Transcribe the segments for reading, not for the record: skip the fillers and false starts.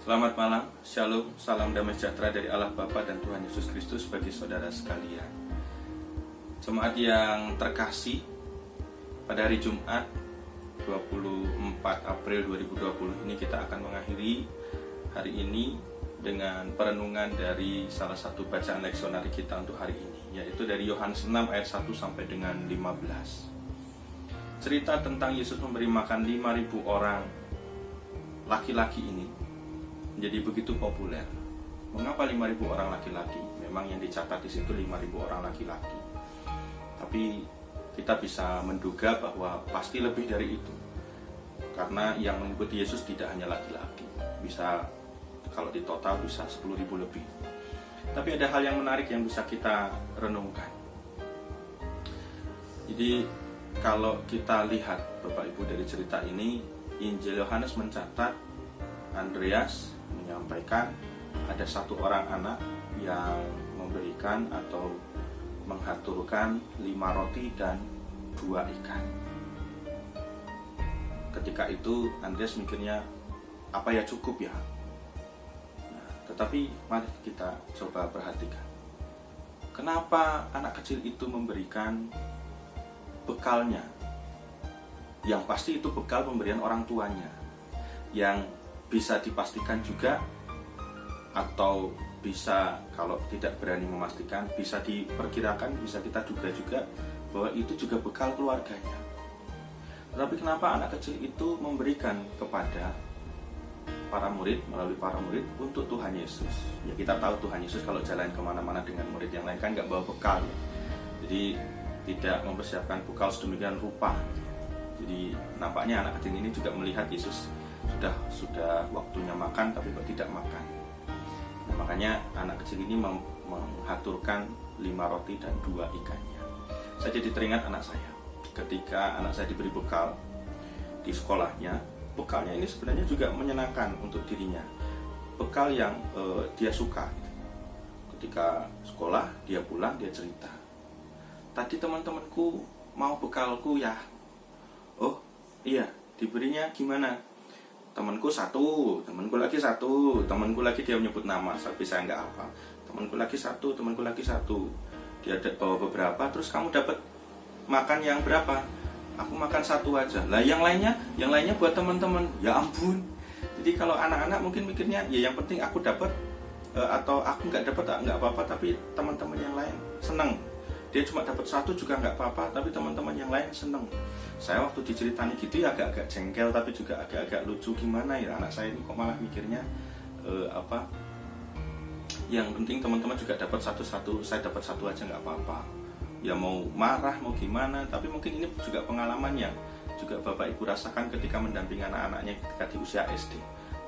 Selamat malam, Shalom, salam damai sejahtera dari Allah Bapa dan Tuhan Yesus Kristus bagi saudara sekalian. Jemaat yang terkasih, pada hari Jumat 24 April 2020 ini kita akan mengakhiri hari ini dengan perenungan dari salah satu bacaan leksionari kita untuk hari ini, yaitu dari Yohanes 6 ayat 1 sampai dengan 15. Cerita tentang Yesus memberi makan 5.000 orang laki-laki ini menjadi begitu populer. Mengapa 5.000 orang laki-laki? Memang yang dicatat di situ 5.000 orang laki-laki. Tapi kita bisa menduga bahwa pasti lebih dari itu. Karena yang mengikuti Yesus tidak hanya laki-laki. Bisa, kalau di total bisa 10.000 lebih. Tapi ada hal yang menarik yang bisa kita renungkan. Jadi kalau kita lihat Bapak Ibu dari cerita ini, Injil Yohanes mencatat Andreas menyampaikan ada satu orang anak yang memberikan atau menghaturkan 5 roti dan 2 ikan. Ketika itu Andreas mikirnya, apa ya cukup ya? Nah, tetapi mari kita coba perhatikan. Kenapa anak kecil itu memberikan bekalnya? Yang pasti itu bekal pemberian orang tuanya, yang bisa dipastikan juga, atau bisa kalau tidak berani memastikan, bisa diperkirakan, bisa kita duga juga bahwa itu juga bekal keluarganya. Tetapi kenapa anak kecil itu memberikan kepada para murid, melalui para murid untuk Tuhan Yesus? Ya kita tahu Tuhan Yesus kalau jalan kemana-mana dengan murid yang lain kan nggak bawa bekal, jadi tidak mempersiapkan bekal sedemikian rupa. Jadi nampaknya anak kecil ini juga melihat Yesus sudah waktunya makan tapi kok tidak makan. Nah, makanya anak kecil ini menghaturkan 5 roti dan 2 ikannya. Saya jadi teringat anak saya. Ketika anak saya diberi bekal di sekolahnya, bekalnya ini sebenarnya juga menyenangkan untuk dirinya. Bekal yang dia suka. Ketika sekolah, dia pulang, dia cerita, tadi teman-temanku mau bekalku ya. Oh iya, diberinya gimana? Temanku satu, temanku lagi satu, temanku lagi, dia menyebut nama, tapi saya nggak hafal. Temanku lagi satu, temanku lagi satu. Dia bawa beberapa, terus kamu dapat makan yang berapa? Aku makan satu aja. Lah yang lainnya buat teman-teman. Ya ampun. Jadi kalau anak-anak mungkin mikirnya, ya yang penting aku dapat atau aku nggak dapat nggak apa-apa, tapi teman-teman yang lain seneng. Dia cuma dapat satu juga nggak apa-apa, tapi teman-teman yang lain seneng. Saya waktu diceritani gitu ya agak-agak jengkel, tapi juga agak-agak lucu. Gimana ya anak saya ini kok malah mikirnya yang penting teman-teman juga dapat satu-satu, saya dapat satu aja nggak apa-apa. Ya mau marah mau gimana, tapi mungkin ini juga pengalaman yang juga Bapak Ibu rasakan ketika mendampingi anak-anaknya ketika di usia SD.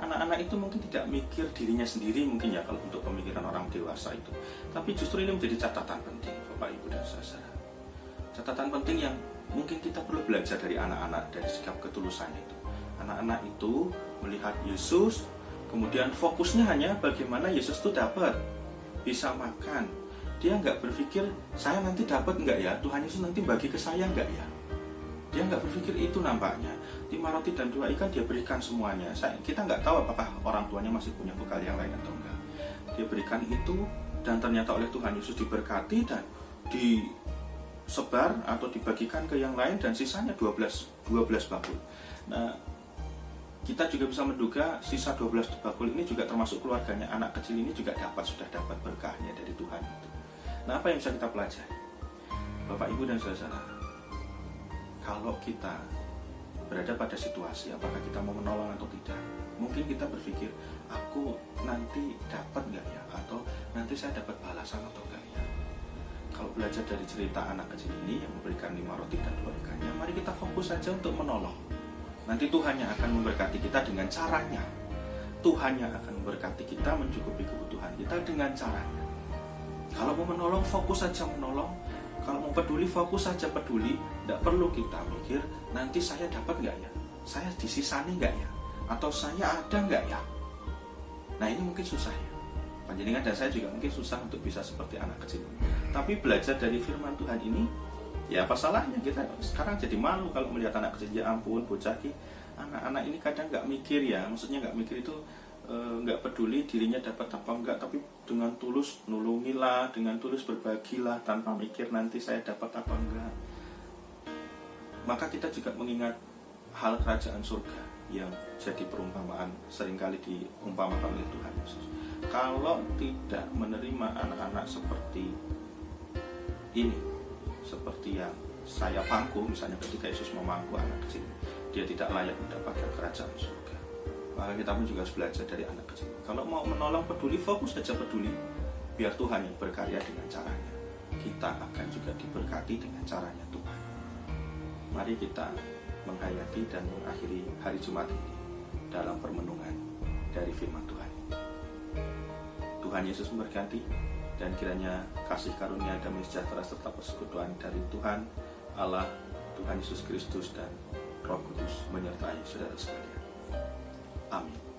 Anak-anak itu mungkin tidak mikir dirinya sendiri mungkin ya kalau untuk pemikiran orang dewasa itu. Tapi justru ini menjadi catatan penting Bapak Ibu dan saudara. Catatan penting yang mungkin kita perlu belajar dari anak-anak, dari sikap ketulusan itu. Anak-anak itu melihat Yesus, kemudian fokusnya hanya bagaimana Yesus itu dapat bisa makan. Dia nggak berpikir saya nanti dapat nggak ya, Tuhan Yesus nanti bagi ke saya nggak ya. Dia nggak berpikir itu nampaknya. 5 roti dan 2 ikan dia berikan semuanya. Kita nggak tahu apakah orang tuanya masih punya bekal yang lain atau enggak. Dia berikan itu dan ternyata oleh Tuhan Yesus diberkati dan disebar atau dibagikan ke yang lain, dan sisanya 12 bakul. Nah, kita juga bisa menduga sisa 12 bakul ini juga termasuk keluarganya anak kecil ini juga sudah dapat berkahnya dari Tuhan itu. Nah, apa yang bisa kita pelajari? Bapak Ibu dan saudara, kalau kita berada pada situasi apakah kita mau menolong atau tidak, mungkin kita berpikir aku nanti dapat nggak ya, atau nanti saya dapat balasan atau enggak ya. Kalau belajar dari cerita anak kecil ini yang memberikan 5 roti dan 2 ikannya, mari kita fokus saja untuk menolong. Nanti Tuhan yang akan memberkati kita dengan caranya. Tuhan yang akan memberkati kita mencukupi kebutuhan kita dengan caranya. Kalau mau menolong, fokus saja menolong. Kalau mau peduli, fokus saja peduli. Tidak perlu kita mikir nanti saya dapat nggak ya, saya disisani nggak ya, atau saya ada nggak ya. Nah ini mungkin susah ya. Panjenengan dan saya juga mungkin susah untuk bisa seperti anak kecil. Tapi belajar dari firman Tuhan ini, ya apa salahnya? Kita sekarang jadi malu kalau melihat anak kecil. Ya ampun, bocah ki, anak-anak ini kadang nggak mikir ya. Maksudnya nggak mikir itu nggak peduli dirinya dapat apa enggak, tapi dengan tulus nulungilah, dengan tulus berbagilah tanpa mikir nanti saya dapat apa enggak. Maka kita juga mengingat hal kerajaan surga yang jadi perumpamaan seringkali diumpamakan oleh Tuhan Yesus. Kalau tidak menerima anak-anak seperti ini, seperti yang saya pangku, misalnya ketika Yesus memangku anak kecil, dia tidak layak mendapatkan kerajaan surga. Maka kita pun juga harus belajar dari anak kecil. Kalau mau menolong, peduli, fokus saja peduli, biar Tuhan yang berkarya dengan caranya. Kita akan juga diberkati dengan caranya Tuhan. Mari kita menghayati dan mengakhiri hari Jumat ini dalam permenungan dari firman Tuhan. Tuhan Yesus memberkati, dan kiranya kasih karunia damai sejahtera serta persekutuan dari Tuhan Allah, Tuhan Yesus Kristus dan Roh Kudus menyertai saudara sekalian. Amin.